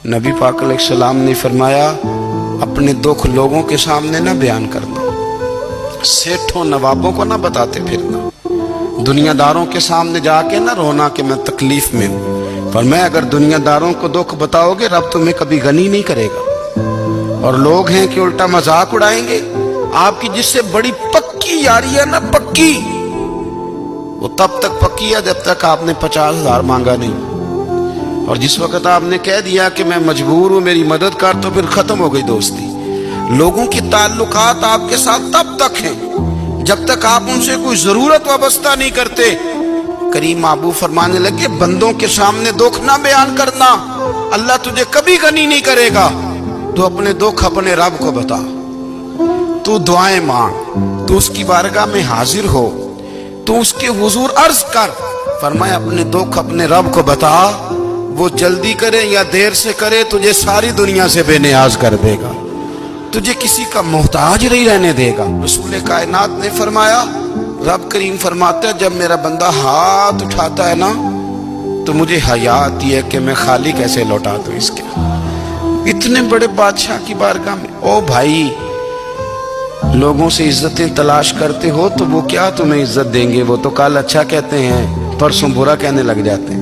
नबी पाक अलैहिस्सलाम ने फरमाया, अपने दुख लोगों के सामने ना बयान करना, सेठों नवाबों को ना बताते फिरना, दुनियादारों के सामने जाके ना रोना कि मैं तकलीफ में हूँ। पर मैं अगर दुनियादारों को दुख बताओगे रब तुम्हें कभी गनी नहीं करेगा। और लोग हैं कि उल्टा मजाक उड़ाएंगे आपकी, जिससे बड़ी पक्की यारी है ना, पक्की, वो तब तक पक्की है जब तक आपने 50,000 मांगा नहीं। और जिस वक्त आपने कह दिया कि मैं मजबूर हूं मेरी मदद कर, तो फिर खत्म हो गई दोस्ती। लोगों की ताल्लुकात आपके साथ तब तक हैं जब तक आप उनसे कोई जरूरत वाबस्ता नहीं करते। करीम आबू फरमाने लगे, बंदों के सामने दुख ना बयान करना, अल्लाह तुझे कभी गनी नहीं करेगा। तू अपने दुख अपने रब को बता, तू दुआएं मांग, तू उसकी बारगाह में हाजिर हो, तू उसके हुजूर अर्ज कर। फरमाया अपने दुख अपने रब को बता, वो जल्दी करे या देर से करे तुझे सारी दुनिया से बेनियाज कर देगा, तुझे किसी का मोहताज नहीं रहने देगा। रसूल कायनात ने फरमाया, रब करीम फरमाता है, जब मेरा बंदा हाथ उठाता है ना तो मुझे हया आती है कि मैं खाली कैसे लौटा दूं इसके। इतने बड़े बादशाह की बारगाह में, ओ भाई, लोगों से इज्जतें तलाश करते हो तो वो क्या तुम्हें इज्जत देंगे? वो तो कल अच्छा कहते हैं परसों बुरा कहने लग जाते हैं।